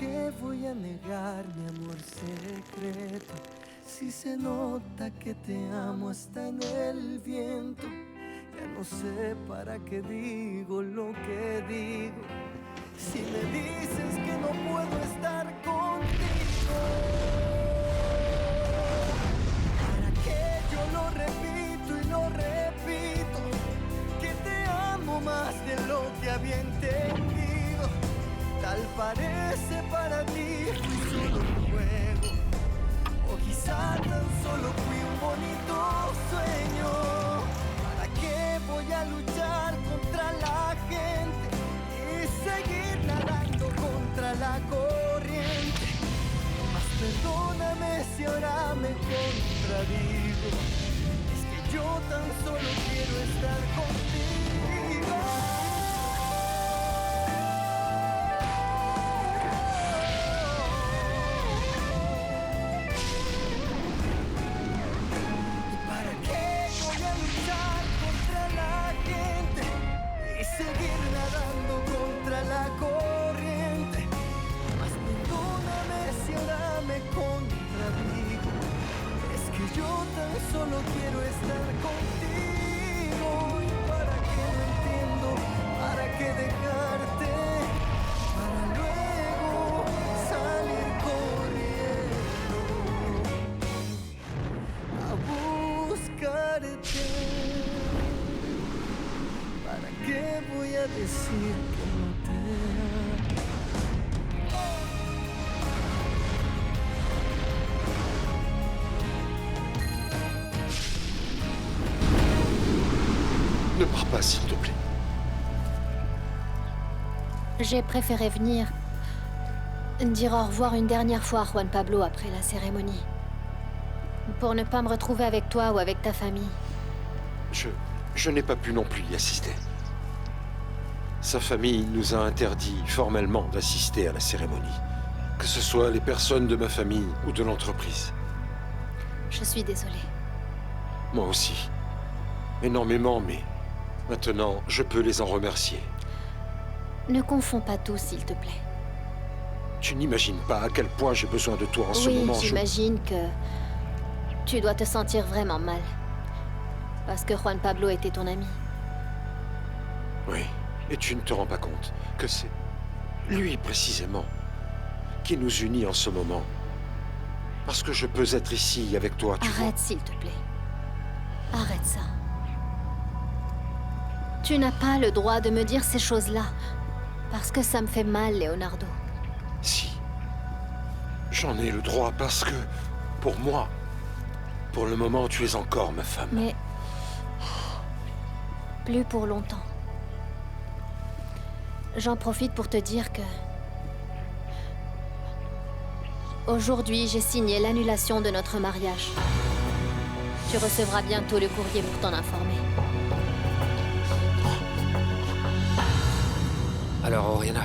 qué voy a negar mi amor secreto? Si se nota que te amo hasta en el viento. Ya no sé para qué digo lo que digo. Si me dices que no puedo estar contigo, ¿para qué yo lo repito y lo repito? Que te amo más de lo que había entendido. Tal parece para ti fui solo un juego, o quizá tan solo fui un bonito sueño. ¿Para qué voy a luchar contra la gente y seguir nadando contra la corriente? Mas perdóname si ahora me contradigo. Es que yo tan solo quiero estar contigo. ¿Para qué voy a luchar contra la gente y seguir nadando contra la corriente? Mas perdóname si ahora me contradigo. Es que yo tan solo quiero estar contigo. ¿Y para qué no entiendo? ¿Para qué dejarte? Para luego salir corriendo a buscarte. ¿Para qué voy a decir que no te amo? Ne pars pas, s'il te plaît. J'ai préféré venir dire au revoir une dernière fois à Juan Pablo après la cérémonie. Pour ne pas me retrouver avec toi ou avec ta famille. Je n'ai pas pu non plus y assister. Sa famille nous a interdit formellement d'assister à la cérémonie. Que ce soit les personnes de ma famille ou de l'entreprise. Je suis désolée. Moi aussi. Énormément, mais maintenant, je peux les en remercier. Ne confonds pas tout, s'il te plaît. Tu n'imagines pas à quel point j'ai besoin de toi en ce moment. Oui, j'imagine que tu dois te sentir vraiment mal. Parce que Juan Pablo était ton ami. Oui, et tu ne te rends pas compte que c'est lui précisément qui nous unit en ce moment. Parce que je peux être ici avec toi, tu vois. Arrête, s'il te plaît. Arrête ça. Tu n'as pas le droit de me dire ces choses-là. Parce que ça me fait mal, Leonardo. Si. J'en ai le droit parce que, pour moi, pour le moment, tu es encore ma femme. Mais... plus pour longtemps. J'en profite pour te dire que... aujourd'hui, j'ai signé l'annulation de notre mariage. Tu recevras bientôt le courrier pour t'en informer. Alors, Oriana,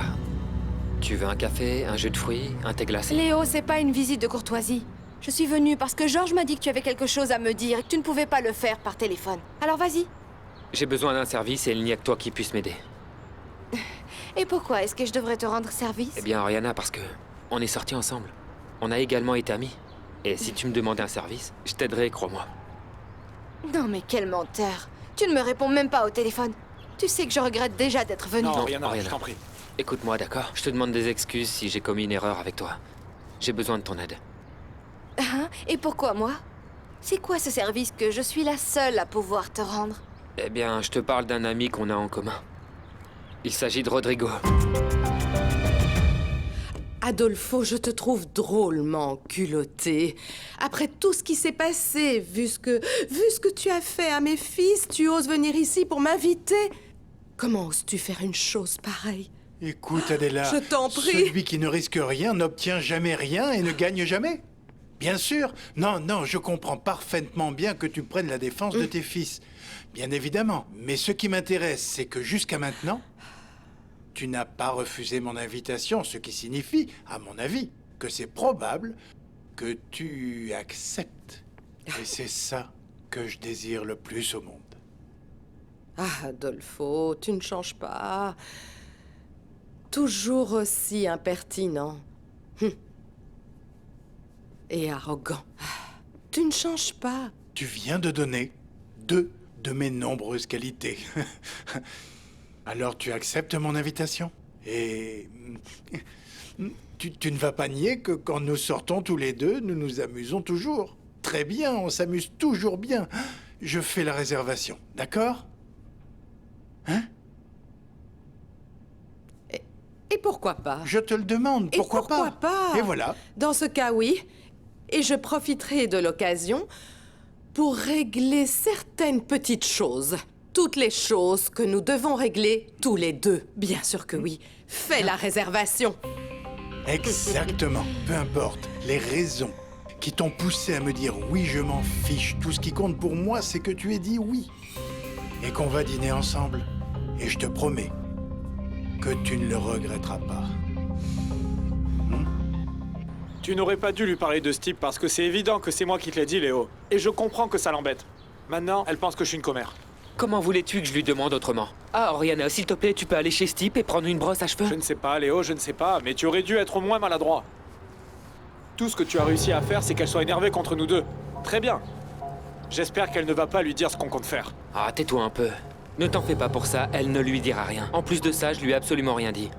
tu veux un café, un jus de fruits, un thé glacé? Léo, c'est pas une visite de courtoisie. Je suis venue parce que Georges m'a dit que tu avais quelque chose à me dire et que tu ne pouvais pas le faire par téléphone. Alors vas-y. J'ai besoin d'un service et il n'y a que toi qui puisse m'aider. Et pourquoi est-ce que je devrais te rendre service? Eh bien, Oriana, parce que on est sortis ensemble. On a également été amis. Et si tu me demandais un service, je t'aiderai, crois-moi. Non mais quel menteur. Tu ne me réponds même pas au téléphone. Tu sais que je regrette déjà d'être venue. Non, Oriana, Oriana. je t'en prie. Écoute-moi, d'accord? Je te demande des excuses si j'ai commis une erreur avec toi. J'ai besoin de ton aide. Hein? Et pourquoi moi? C'est quoi ce service que je suis la seule à pouvoir te rendre? Eh bien, je te parle d'un ami qu'on a en commun. Il s'agit de Rodrigo. Adolfo, je te trouve drôlement culotté. Après tout ce qui s'est passé, vu ce que tu as fait à mes fils, tu oses venir ici pour m'inviter? Comment oses-tu faire une chose pareille? Écoute, Adela, Je t'en prie. celui qui ne risque rien n'obtient jamais rien et ne gagne jamais. Bien sûr. Non, non, je comprends parfaitement bien que tu prennes la défense de tes fils. Bien évidemment. Mais ce qui m'intéresse, c'est que jusqu'à maintenant, tu n'as pas refusé mon invitation, ce qui signifie, à mon avis, que c'est probable que tu acceptes. Et c'est ça que je désire le plus au monde. Ah, Adolfo, tu ne changes pas. Toujours aussi impertinent. Et arrogant. Tu ne changes pas. Tu viens de donner 2 de mes nombreuses qualités. Alors tu acceptes mon invitation? Et tu ne vas pas nier que quand nous sortons tous les deux, nous nous amusons toujours. Très bien, on s'amuse toujours bien. Je fais la réservation, d'accord? Hein? Et pourquoi pas? Je te le demande, Et pourquoi pas? Et voilà. Dans ce cas, oui. Et je profiterai de l'occasion pour régler certaines petites choses. Toutes les choses que nous devons régler tous les deux. Bien sûr que oui. Fais la réservation. Exactement. Peu importe les raisons qui t'ont poussé à me dire oui, je m'en fiche. Tout ce qui compte pour moi, c'est que tu aies dit oui. Et qu'on va dîner ensemble. Et je te promets que tu ne le regretteras pas. Tu n'aurais pas dû lui parler de ce type parce que c'est évident que c'est moi qui te l'ai dit, Léo. Et je comprends que ça l'embête. Maintenant, elle pense que je suis une commère. Comment voulais-tu que je lui demande autrement? Ah, Oriana, s'il te plaît, tu peux aller chez ce type et prendre une brosse à cheveux? Je ne sais pas, Léo, je ne sais pas, mais tu aurais dû être moins maladroit. Tout ce que tu as réussi à faire, c'est qu'elle soit énervée contre nous deux. Très bien. J'espère qu'elle ne va pas lui dire ce qu'on compte faire. Ah, tais-toi un peu. Ne t'en fais pas pour ça, elle ne lui dira rien. En plus de ça, je lui ai absolument rien dit.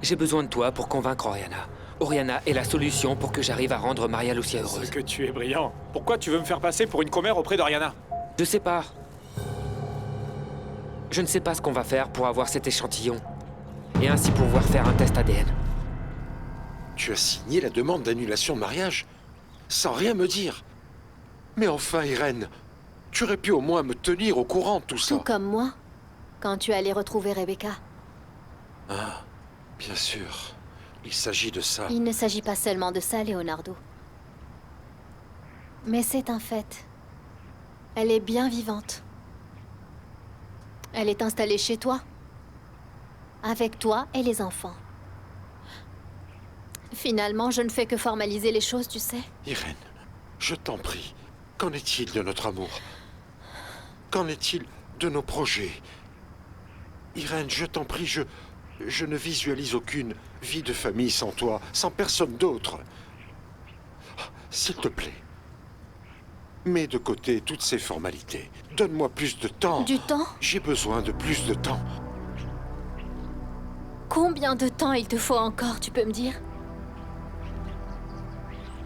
J'ai besoin de toi pour convaincre Oriana. Oriana est la solution pour que j'arrive à rendre Maria Lucia heureuse. C'est que tu es brillant. Pourquoi tu veux me faire passer pour une commère auprès d'Oriana? Je sais pas. Je ne sais pas ce qu'on va faire pour avoir cet échantillon. Et ainsi pouvoir faire un test ADN. Tu as signé la demande d'annulation de mariage sans rien me dire. Mais enfin, Irène, tu aurais pu au moins me tenir au courant de tout ça. Tout comme moi, quand tu allais retrouver Rebecca. Ah, bien sûr. Il s'agit de ça. Il ne s'agit pas seulement de ça, Leonardo. Mais c'est un fait. Elle est bien vivante. Elle est installée chez toi. Avec toi et les enfants. Finalement, je ne fais que formaliser les choses, tu sais. Irène, je t'en prie, qu'en est-il de notre amour? Qu'en est-il de nos projets? Irène, je t'en prie, je ne visualise aucune vie de famille sans toi, sans personne d'autre. S'il te plaît, mets de côté toutes ces formalités. Donne-moi plus de temps. Du temps? J'ai besoin de plus de temps. Combien de temps il te faut encore, tu peux me dire?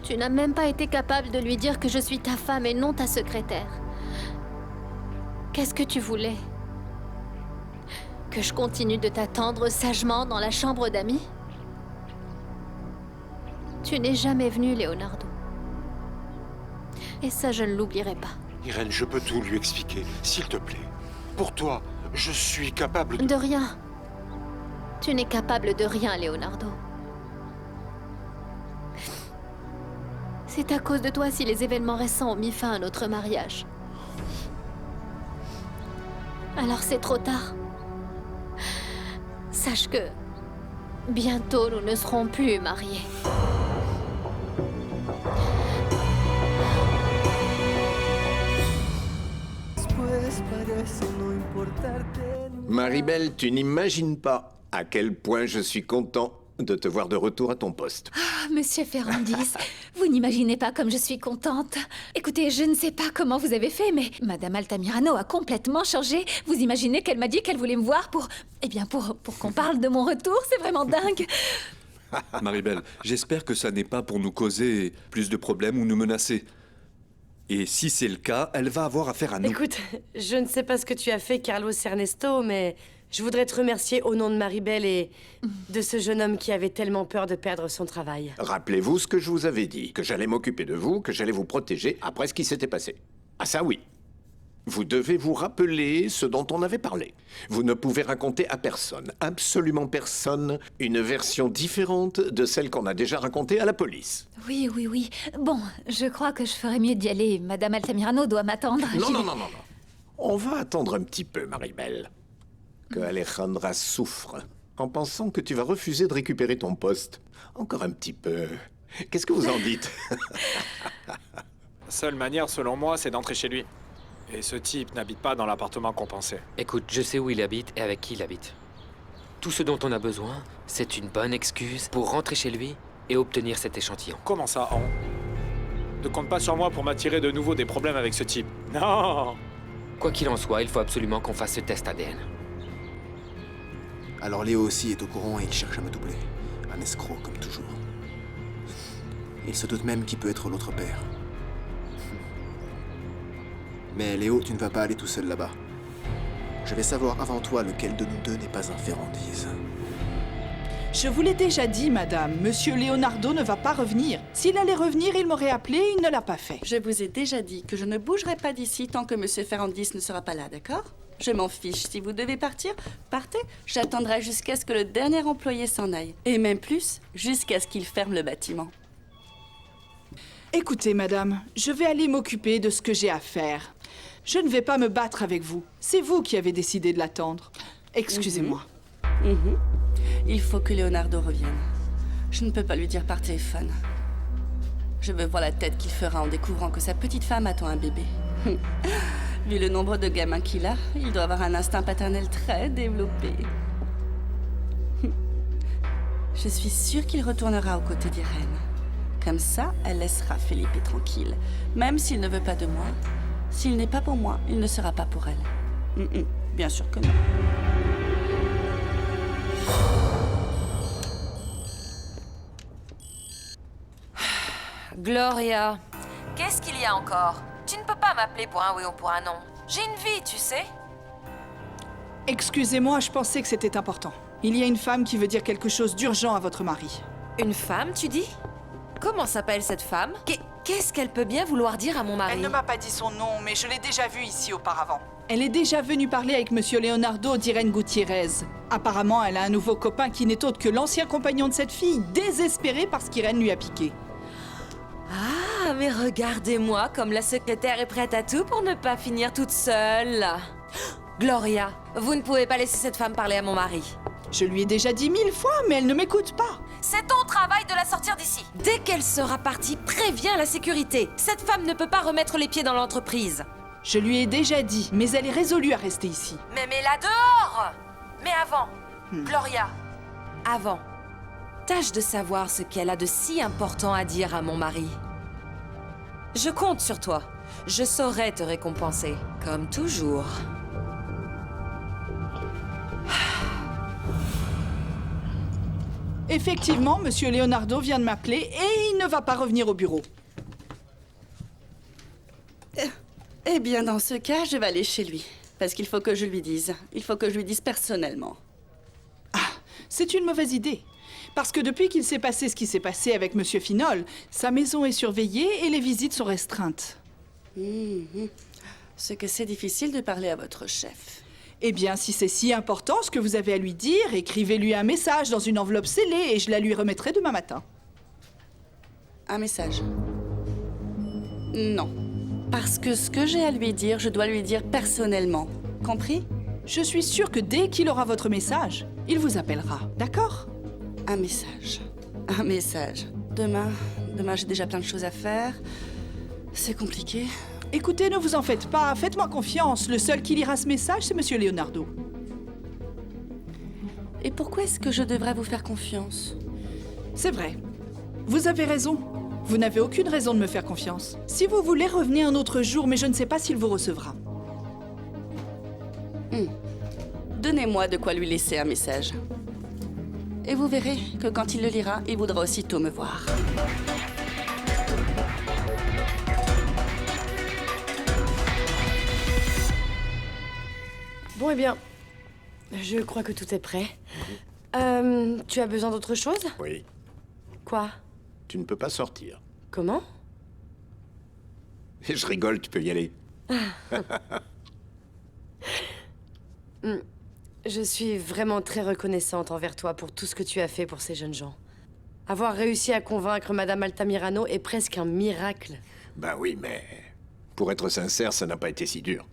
Tu n'as même pas été capable de lui dire que je suis ta femme et non ta secrétaire. Qu'est-ce que tu voulais? Que je continue de t'attendre sagement dans la chambre d'amis? Tu n'es jamais venu, Leonardo. Et ça, je ne l'oublierai pas. Irène, je peux tout lui expliquer, s'il te plaît. Pour toi, je suis capable de... De rien. Tu n'es capable de rien, Leonardo. C'est à cause de toi si les événements récents ont mis fin à notre mariage. Alors c'est trop tard. Sache que bientôt nous ne serons plus mariés. Maribel, tu n'imagines pas à quel point je suis content de te voir de retour à ton poste. Monsieur Ferrandis, vous n'imaginez pas comme je suis contente. Écoutez, je ne sais pas comment vous avez fait, mais Madame Altamirano a complètement changé. Vous imaginez qu'elle m'a dit qu'elle voulait me voir pour... Eh bien, pour qu'on parle de mon retour, c'est vraiment dingue. Maribel, j'espère que ça n'est pas pour nous causer plus de problèmes ou nous menacer. Et si c'est le cas, elle va avoir affaire à nous. Écoute, je ne sais pas ce que tu as fait, Carlos Ernesto, mais je voudrais te remercier au nom de Maribel et de ce jeune homme qui avait tellement peur de perdre son travail. Rappelez-vous ce que je vous avais dit, que j'allais m'occuper de vous, que j'allais vous protéger après ce qui s'était passé. Ah ça oui. Vous devez vous rappeler ce dont on avait parlé. Vous ne pouvez raconter à personne, absolument personne, une version différente de celle qu'on a déjà racontée à la police. Oui. Bon, je crois que je ferais mieux d'y aller. Madame Altamirano doit m'attendre. Non. On va attendre un petit peu, Maribel. Que Alejandra souffre en pensant que tu vas refuser de récupérer ton poste. Encore un petit peu. Qu'est-ce que vous en dites? La seule manière, selon moi, c'est d'entrer chez lui. Et ce type n'habite pas dans l'appartement qu'on pensait. Écoute, je sais où il habite et avec qui il habite. Tout ce dont on a besoin, c'est une bonne excuse pour rentrer chez lui et obtenir cet échantillon. Comment ça, An? Ne compte pas sur moi pour m'attirer de nouveau des problèmes avec ce type. Non! Quoi qu'il en soit, il faut absolument qu'on fasse ce test ADN. Alors Léo aussi est au courant et il cherche à me doubler. Un escroc, comme toujours. Il se doute même qu'il peut être l'autre père. Mais Léo, tu ne vas pas aller tout seul là-bas. Je vais savoir avant toi lequel de nous deux n'est pas un Ferrandise. Je vous l'ai déjà dit, madame, Monsieur Leonardo ne va pas revenir. S'il allait revenir, il m'aurait appelé, il ne l'a pas fait. Je vous ai déjà dit que je ne bougerai pas d'ici tant que Monsieur Ferrandis ne sera pas là, d'accord? Je m'en fiche. Si vous devez partir, partez. J'attendrai jusqu'à ce que le dernier employé s'en aille. Et même plus, jusqu'à ce qu'il ferme le bâtiment. Écoutez, madame, je vais aller m'occuper de ce que j'ai à faire. Je ne vais pas me battre avec vous. C'est vous qui avez décidé de l'attendre. Excusez-moi. Il faut que Leonardo revienne. Je ne peux pas lui dire par téléphone. Je veux voir la tête qu'il fera en découvrant que sa petite femme attend un bébé. Vu le nombre de gamins qu'il a, il doit avoir un instinct paternel très développé. Je suis sûre qu'il retournera aux côtés d'Irène. Comme ça, elle laissera Felipe tranquille. Même s'il ne veut pas de moi, s'il n'est pas pour moi, il ne sera pas pour elle. Bien sûr que non. Gloria, qu'est-ce qu'il y a encore? Tu ne peux pas m'appeler pour un oui ou pour un non. J'ai une vie, tu sais. Excusez-moi, je pensais que c'était important. Il y a une femme qui veut dire quelque chose d'urgent à votre mari. Une femme, tu dis? Comment s'appelle cette femme? Qu'est-ce qu'elle peut bien vouloir dire à mon mari? Elle ne m'a pas dit son nom, mais je l'ai déjà vue ici auparavant. Elle est déjà venue parler avec Monsieur Leonardo d'Irène Gutiérrez. Apparemment, elle a un nouveau copain qui n'est autre que l'ancien compagnon de cette fille, désespéré parce qu'Irène lui a piqué. Ah, mais regardez-moi comme la secrétaire est prête à tout pour ne pas finir toute seule. Gloria, vous ne pouvez pas laisser cette femme parler à mon mari. Je lui ai déjà dit 1000 fois, mais elle ne m'écoute pas. C'est ton travail de la sortir d'ici. Dès qu'elle sera partie, préviens la sécurité. Cette femme ne peut pas remettre les pieds dans l'entreprise. Je lui ai déjà dit, mais elle est résolue à rester ici. Mais mets-la dehors! Mais avant, Gloria, avant, tâche de savoir ce qu'elle a de si important à dire à mon mari. Je compte sur toi. Je saurai te récompenser, comme toujours. Effectivement, Monsieur Leonardo vient de m'appeler et il ne va pas revenir au bureau. Eh bien, dans ce cas, je vais aller chez lui. Parce qu'il faut que je lui dise. Il faut que je lui dise personnellement. Ah, c'est une mauvaise idée. Parce que depuis qu'il s'est passé ce qui s'est passé avec Monsieur Finol, sa maison est surveillée et les visites sont restreintes. Ce que c'est difficile de parler à votre chef. Eh bien, si c'est si important ce que vous avez à lui dire, écrivez-lui un message dans une enveloppe scellée et je la lui remettrai demain matin. Un message? Non. Parce que ce que j'ai à lui dire, je dois lui dire personnellement. Compris? Je suis sûre que dès qu'il aura votre message, il vous appellera, d'accord? Un message. Un message. Demain j'ai déjà plein de choses à faire. C'est compliqué. Écoutez, ne vous en faites pas, faites-moi confiance. Le seul qui lira ce message, c'est Monsieur Leonardo. Et pourquoi est-ce que je devrais vous faire confiance? C'est vrai. Vous avez raison. Vous n'avez aucune raison de me faire confiance. Si vous voulez, revenez un autre jour, mais je ne sais pas s'il vous recevra. Donnez-moi de quoi lui laisser un message. Et vous verrez que quand il le lira, il voudra aussitôt me voir. Bon, eh bien, je crois que tout est prêt. Tu as besoin d'autre chose? Oui. Quoi? Tu ne peux pas sortir. Comment? Je rigole, tu peux y aller. Je suis vraiment très reconnaissante envers toi pour tout ce que tu as fait pour ces jeunes gens. Avoir réussi à convaincre Madame Altamirano est presque un miracle. Ben oui, mais pour être sincère, ça n'a pas été si dur.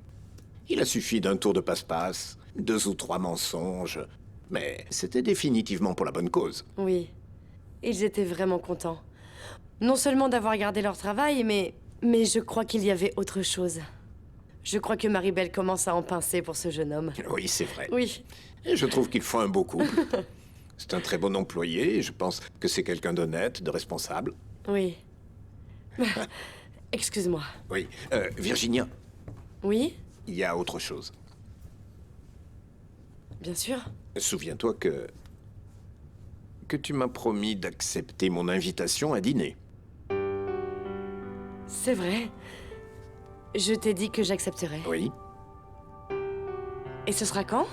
Il a suffi d'un tour de passe-passe, 2 ou 3 mensonges, mais c'était définitivement pour la bonne cause. Oui, ils étaient vraiment contents. Non seulement d'avoir gardé leur travail, mais je crois qu'il y avait autre chose. Je crois que Maribel commence à en pincer pour ce jeune homme. Oui, c'est vrai. Oui. Et je trouve qu'ils font un beau couple. C'est un très bon employé et je pense que c'est quelqu'un d'honnête, de responsable. Oui. Excuse-moi. Oui. Virginia. Oui? Il y a autre chose. Bien sûr. Souviens-toi que tu m'as promis d'accepter mon invitation à dîner. C'est vrai. Je t'ai dit que j'accepterais. Oui. Et ce sera quand?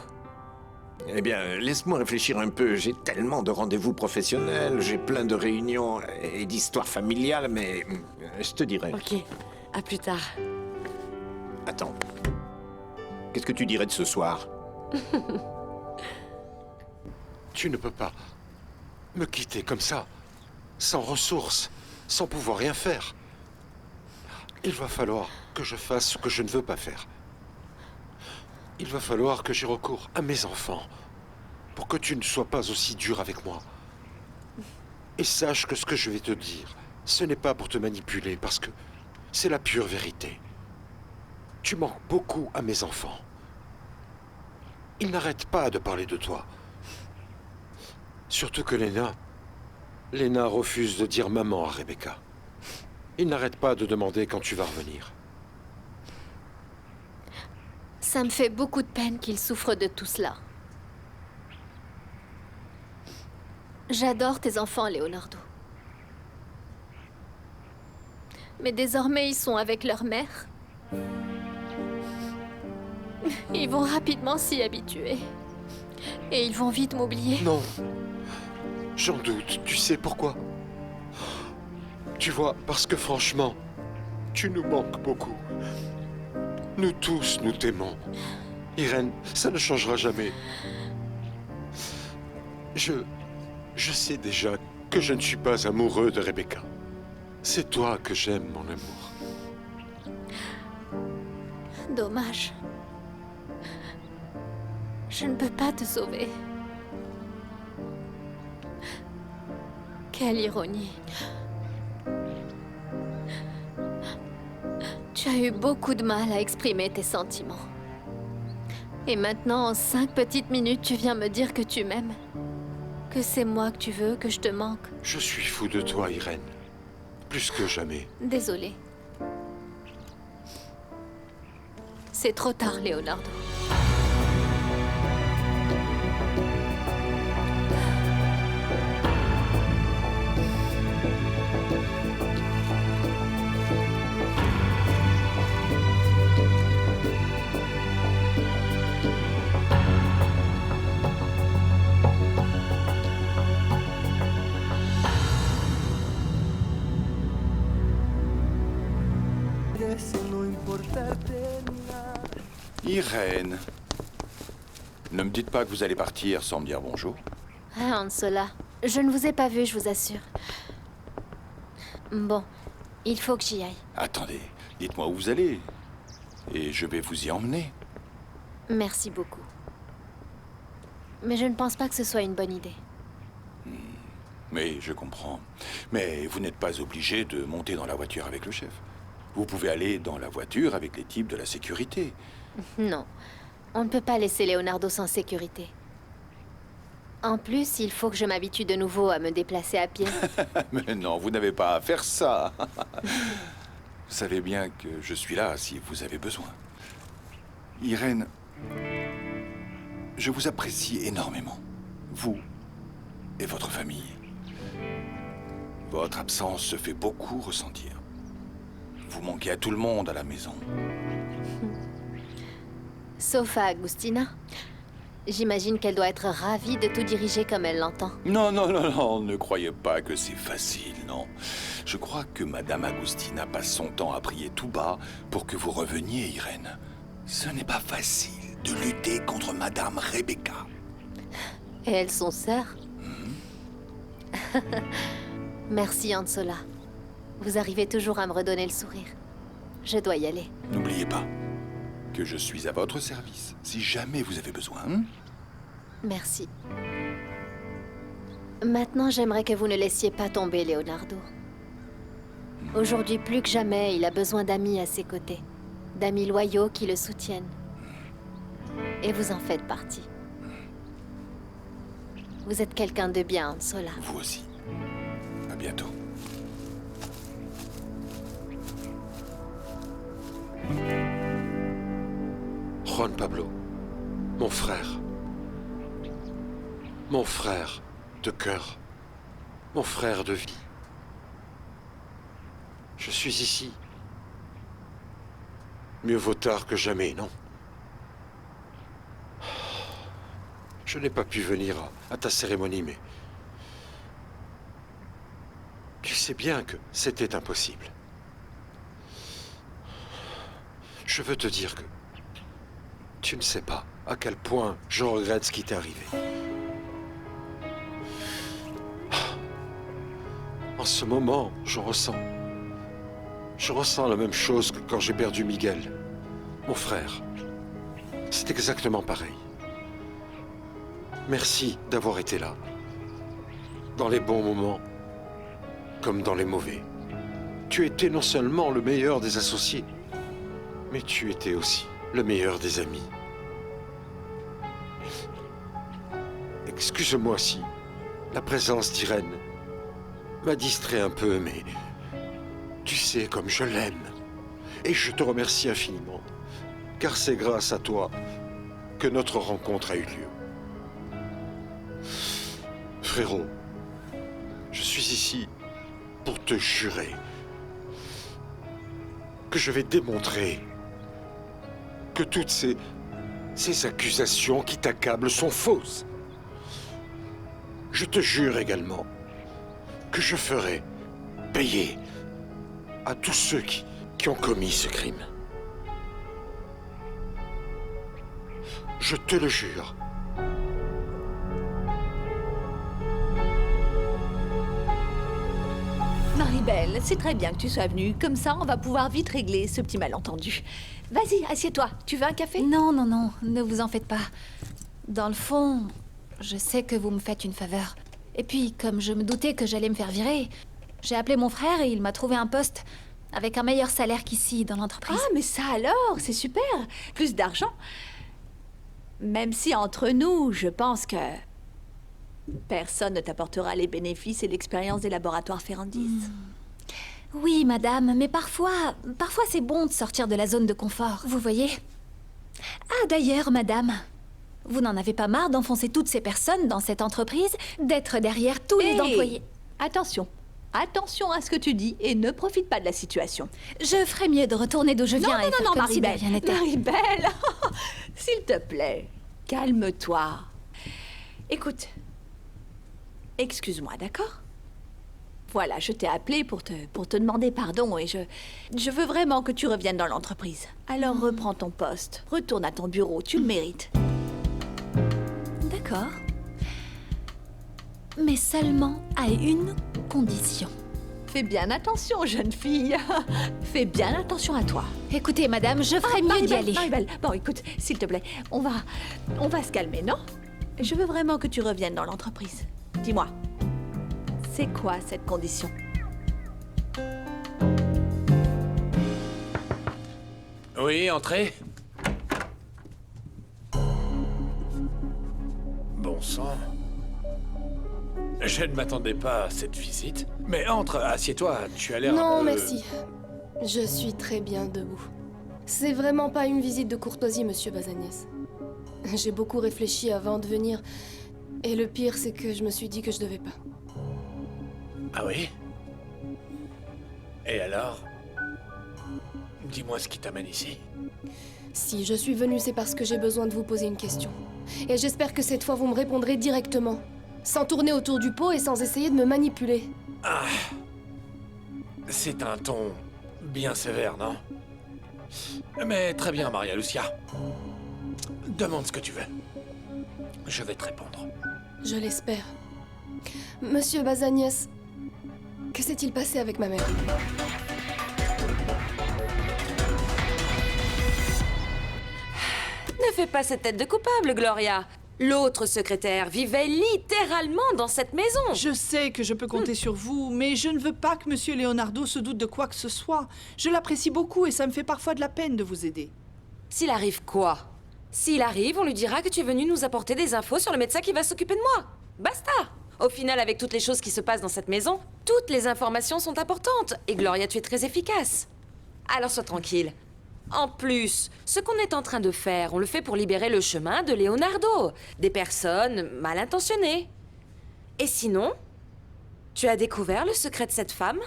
Eh bien, laisse-moi réfléchir un peu. J'ai tellement de rendez-vous professionnels, j'ai plein de réunions et d'histoires familiales, mais je te dirai. Ok, à plus tard. Attends. Qu'est-ce que tu dirais de ce soir? Tu ne peux pas me quitter comme ça, sans ressources, sans pouvoir rien faire. Il va falloir que je fasse ce que je ne veux pas faire. Il va falloir que j'y recours à mes enfants pour que tu ne sois pas aussi dur avec moi. Et sache que ce que je vais te dire, ce n'est pas pour te manipuler, parce que c'est la pure vérité. Tu manques beaucoup à mes enfants. Ils n'arrêtent pas de parler de toi. Surtout que Lena refuse de dire maman à Rebecca. Ils n'arrêtent pas de demander quand tu vas revenir. Ça me fait beaucoup de peine qu'il souffre de tout cela. J'adore tes enfants, Leonardo. Mais désormais, ils sont avec leur mère. Ils vont rapidement s'y habituer. Et ils vont vite m'oublier. Non. J'en doute. Tu sais pourquoi? Tu vois, parce que franchement, tu nous manques beaucoup. Nous tous, nous t'aimons. Irène, ça ne changera jamais. Je sais déjà que je ne suis pas amoureux de Rebecca. C'est toi que j'aime, mon amour. Dommage. Je ne peux pas te sauver. Quelle ironie. Tu as eu beaucoup de mal à exprimer tes sentiments. Et maintenant, en 5 petites minutes, tu viens me dire que tu m'aimes. Que c'est moi que tu veux, que je te manque. Je suis fou de toi, Irène. Plus que jamais. Désolée. C'est trop tard, Leonardo. Irène, ne me dites pas que vous allez partir sans me dire bonjour. Ah, Ansola, je ne vous ai pas vu, je vous assure. Bon, il faut que j'y aille. Attendez, dites-moi où vous allez. Et je vais vous y emmener. Merci beaucoup. Mais je ne pense pas que ce soit une bonne idée. Mais je comprends. Mais vous n'êtes pas obligé de monter dans la voiture avec le chef. Vous pouvez aller dans la voiture avec les types de la sécurité. Non, on ne peut pas laisser Leonardo sans sécurité. En plus, il faut que je m'habitue de nouveau à me déplacer à pied. Mais non, vous n'avez pas à faire ça. Vous savez bien que je suis là si vous avez besoin. Irène, je vous apprécie énormément. Vous et votre famille. Votre absence se fait beaucoup ressentir. Vous manquez à tout le monde à la maison. Sauf à Agustina. J'imagine qu'elle doit être ravie de tout diriger comme elle l'entend. Non, non, non, non, ne croyez pas que c'est facile, non. Je crois que Madame Agustina passe son temps à prier tout bas pour que vous reveniez, Irène. Ce n'est pas facile de lutter contre Madame Rebecca. Et elles sont sœurs. Merci, Ansola. Vous arrivez toujours à me redonner le sourire. Je dois y aller. N'oubliez pas que je suis à votre service, si jamais vous avez besoin. Merci. Maintenant, j'aimerais que vous ne laissiez pas tomber Leonardo. Aujourd'hui, plus que jamais, il a besoin d'amis à ses côtés. D'amis loyaux qui le soutiennent. Et vous en faites partie. Vous êtes quelqu'un de bien, Sola. Vous aussi. À bientôt. Juan Pablo, mon frère. Mon frère de cœur. Mon frère de vie. Je suis ici. Mieux vaut tard que jamais, non? Je n'ai pas pu venir à ta cérémonie, mais... Tu sais bien que c'était impossible. Je veux te dire que... Tu ne sais pas à quel point je regrette ce qui t'est arrivé. En ce moment, je ressens la même chose que quand j'ai perdu Miguel, mon frère. C'est exactement pareil. Merci d'avoir été là. Dans les bons moments, comme dans les mauvais. Tu étais non seulement le meilleur des associés, mais tu étais aussi le meilleur des amis. Excuse-moi si la présence d'Irène m'a distrait un peu, mais tu sais comme je l'aime. Et je te remercie infiniment, car c'est grâce à toi que notre rencontre a eu lieu. Frérot, je suis ici pour te jurer que je vais démontrer que toutes ces accusations qui t'accablent sont fausses. Je te jure également que je ferai payer à tous ceux qui ont commis ce crime. Je te le jure. Maribel, c'est très bien que tu sois venue. Comme ça, on va pouvoir vite régler ce petit malentendu. Vas-y, assieds-toi. Tu veux un café? Non, non, non, ne vous en faites pas. Dans le fond, je sais que vous me faites une faveur. Et puis, comme je me doutais que j'allais me faire virer, j'ai appelé mon frère et il m'a trouvé un poste avec un meilleur salaire qu'ici dans l'entreprise. Ah, mais ça alors, c'est super. Plus d'argent. Même si entre nous, je pense que personne ne t'apportera les bénéfices et l'expérience des laboratoires Ferrandis. Oui, madame, mais parfois c'est bon de sortir de la zone de confort, vous voyez? Ah, d'ailleurs, madame, vous n'en avez pas marre d'enfoncer toutes ces personnes dans cette entreprise, d'être derrière tous les employés? Attention. Attention à ce que tu dis et ne profite pas de la situation. Je ferais mieux de retourner d'où je viens et faire comme si de rien n'était. Maribel, s'il te plaît, calme-toi. Écoute, excuse-moi, d'accord? Voilà, je t'ai appelé pour te demander pardon et je veux vraiment que tu reviennes dans l'entreprise. Alors reprends ton poste, retourne à ton bureau, tu le mérites. D'accord. Mais seulement à une condition. Fais bien attention, jeune fille. Fais bien attention à toi. Écoutez, madame, je ferais mieux d'y aller. Maribel, bon, écoute, s'il te plaît, on va se calmer, non? Je veux vraiment que tu reviennes dans l'entreprise. Dis-moi, c'est quoi cette condition? Oui, entrez. Bon sang. Je ne m'attendais pas à cette visite. Mais entre, assieds-toi, tu as l'air Non, un peu... merci. Je suis très bien debout. C'est vraiment pas une visite de courtoisie, monsieur Bazagnès. J'ai beaucoup réfléchi avant de venir. Et le pire, c'est que je me suis dit que je devais pas. Ah oui? Et alors? Dis-moi ce qui t'amène ici. Si je suis venue, c'est parce que j'ai besoin de vous poser une question. Et j'espère que cette fois, vous me répondrez directement. Sans tourner autour du pot et sans essayer de me manipuler. Ah. C'est un ton bien sévère, non? Mais très bien, Maria Lucia. Demande ce que tu veux. Je vais te répondre. Je l'espère. Monsieur Bazagnès, que s'est-il passé avec ma mère? Ne fais pas cette tête de coupable, Gloria. L'autre secrétaire vivait littéralement dans cette maison. Je sais que je peux compter sur vous, mais je ne veux pas que Monsieur Leonardo se doute de quoi que ce soit. Je l'apprécie beaucoup et ça me fait parfois de la peine de vous aider. S'il arrive quoi? S'il arrive, on lui dira que tu es venu nous apporter des infos sur le médecin qui va s'occuper de moi. Basta! Au final, avec toutes les choses qui se passent dans cette maison, toutes les informations sont importantes. Et Gloria, tu es très efficace. Alors sois tranquille. En plus, ce qu'on est en train de faire, on le fait pour libérer le chemin de Leonardo, des personnes mal intentionnées. Et sinon, tu as découvert le secret de cette femme?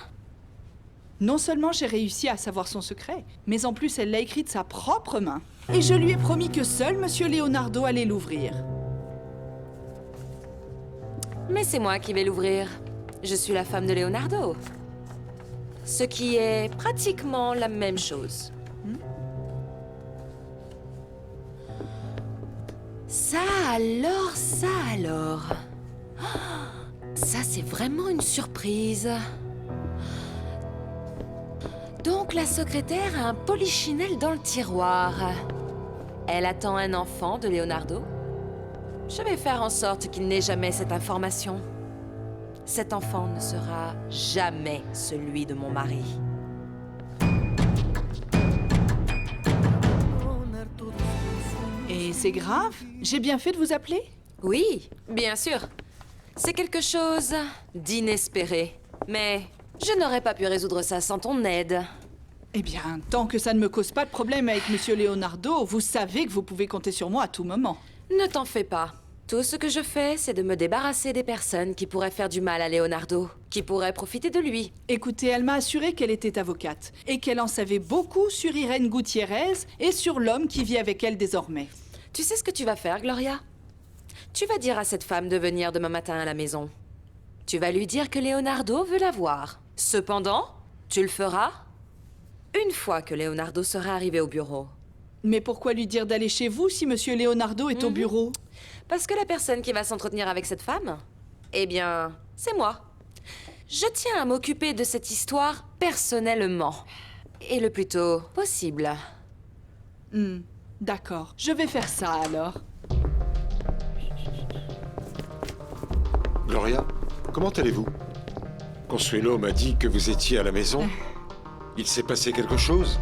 Non seulement j'ai réussi à savoir son secret, mais en plus elle l'a écrit de sa propre main. Et je lui ai promis que seul Monsieur Leonardo allait l'ouvrir. Mais c'est moi qui vais l'ouvrir. Je suis la femme de Leonardo. Ce qui est pratiquement la même chose. Ça alors, ça alors. Ça, c'est vraiment une surprise. Donc, la secrétaire a un polichinelle dans le tiroir. Elle attend un enfant de Leonardo. Je vais faire en sorte qu'il n'ait jamais cette information. Cet enfant ne sera jamais celui de mon mari. Et c'est grave? J'ai bien fait de vous appeler? Oui, bien sûr. C'est quelque chose d'inespéré. Mais je n'aurais pas pu résoudre ça sans ton aide. Eh bien, tant que ça ne me cause pas de problème avec Monsieur Leonardo, vous savez que vous pouvez compter sur moi à tout moment. Ne t'en fais pas. Tout ce que je fais, c'est de me débarrasser des personnes qui pourraient faire du mal à Leonardo, qui pourraient profiter de lui. Écoutez, elle m'a assuré qu'elle était avocate et qu'elle en savait beaucoup sur Irène Gutiérrez et sur l'homme qui vit avec elle désormais. Tu sais ce que tu vas faire, Gloria? Tu vas dire à cette femme de venir demain matin à la maison. Tu vas lui dire que Leonardo veut la voir. Cependant, tu le feras une fois que Leonardo sera arrivé au bureau. Mais pourquoi lui dire d'aller chez vous si Monsieur Leonardo est au bureau? Parce que la personne qui va s'entretenir avec cette femme, eh bien, c'est moi. Je tiens à m'occuper de cette histoire personnellement. Et le plus tôt possible. D'accord, je vais faire ça alors. Gloria, comment allez-vous? Consuelo m'a dit que vous étiez à la maison. Il s'est passé quelque chose?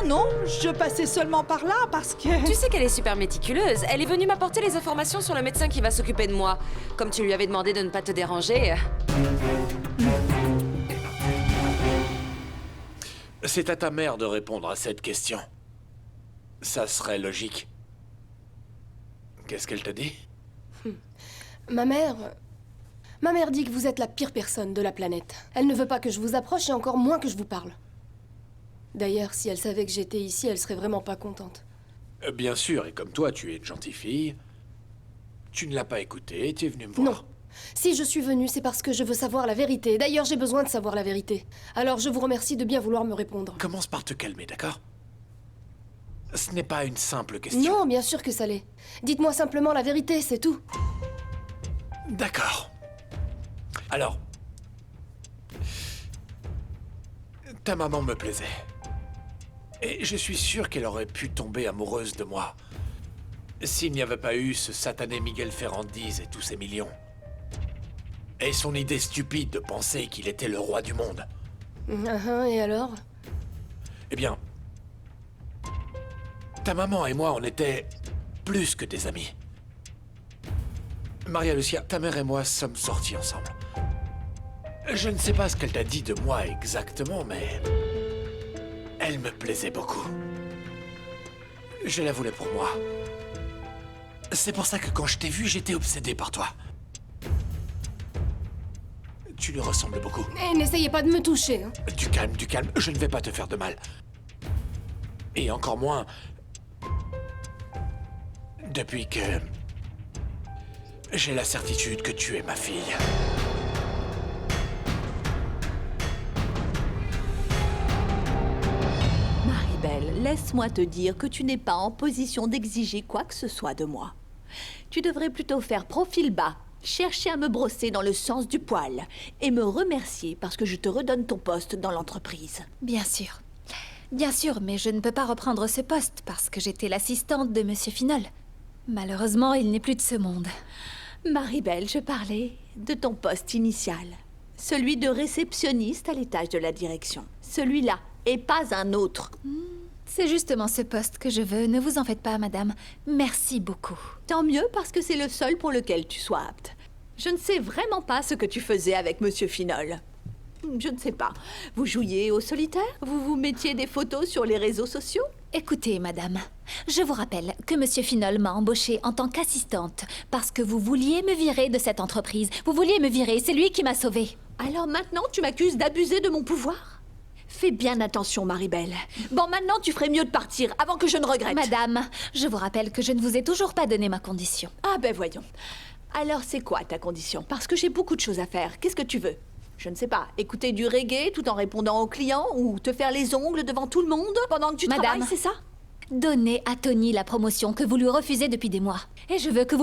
Non, je passais seulement par là parce que... Tu sais qu'elle est super méticuleuse. Elle est venue m'apporter les informations sur le médecin qui va s'occuper de moi. Comme tu lui avais demandé de ne pas te déranger. C'est à ta mère de répondre à cette question. Ça serait logique. Qu'est-ce qu'elle te dit? Ma mère dit que vous êtes la pire personne de la planète. Elle ne veut pas que je vous approche et encore moins que je vous parle. D'ailleurs, si elle savait que j'étais ici, elle serait vraiment pas contente. Bien sûr, et comme toi, tu es une gentille fille, tu ne l'as pas écoutée, tu es venue me voir. Non. Si je suis venue, c'est parce que je veux savoir la vérité. D'ailleurs, j'ai besoin de savoir la vérité. Alors, je vous remercie de bien vouloir me répondre. Commence par te calmer, d'accord? Ce n'est pas une simple question. Non, bien sûr que ça l'est. Dites-moi simplement la vérité, c'est tout. D'accord. Alors, ta maman me plaisait. Et je suis sûr qu'elle aurait pu tomber amoureuse de moi s'il n'y avait pas eu ce satané Miguel Ferrandis et tous ses millions. Et son idée stupide de penser qu'il était le roi du monde. Et alors? Eh bien, ta maman et moi, on était plus que des amis. Maria Lucia, ta mère et moi sommes sortis ensemble. Je ne sais pas ce qu'elle t'a dit de moi exactement, mais... elle me plaisait beaucoup. Je la voulais pour moi. C'est pour ça que quand je t'ai vu, j'étais obsédé par toi. Tu lui ressembles beaucoup. Et n'essayez pas de me toucher. Du calme, je ne vais pas te faire de mal. Et encore moins... depuis que... j'ai la certitude que tu es ma fille. Marie-Belle, laisse-moi te dire que tu n'es pas en position d'exiger quoi que ce soit de moi. Tu devrais plutôt faire profil bas, chercher à me brosser dans le sens du poil et me remercier parce que je te redonne ton poste dans l'entreprise. Bien sûr. Bien sûr, mais je ne peux pas reprendre ce poste parce que j'étais l'assistante de Monsieur Finol. Malheureusement, il n'est plus de ce monde. Marie-Belle, je parlais de ton poste initial. Celui de réceptionniste à l'étage de la direction. Celui-là, et pas un autre. C'est justement ce poste que je veux, ne vous en faites pas, madame. Merci beaucoup. Tant mieux parce que c'est le seul pour lequel tu sois apte. Je ne sais vraiment pas ce que tu faisais avec Monsieur Finol. Je ne sais pas. Vous jouiez au solitaire? Vous vous mettiez des photos sur les réseaux sociaux? Écoutez, madame, je vous rappelle que Monsieur Finol m'a embauchée en tant qu'assistante parce que vous vouliez me virer de cette entreprise. Vous vouliez me virer, c'est lui qui m'a sauvée. Alors maintenant, tu m'accuses d'abuser de mon pouvoir? Fais bien attention, Maribel. Bon, maintenant, tu ferais mieux de partir avant que je ne regrette. Madame, je vous rappelle que je ne vous ai toujours pas donné ma condition. Ah ben voyons. Alors c'est quoi ta condition? Parce que j'ai beaucoup de choses à faire. Qu'est-ce que tu veux? Je ne sais pas, écouter du reggae tout en répondant aux clients ou te faire les ongles devant tout le monde pendant que tu travailles, c'est ça? Donnez à Tony la promotion que vous lui refusez depuis des mois. Et je veux que vous le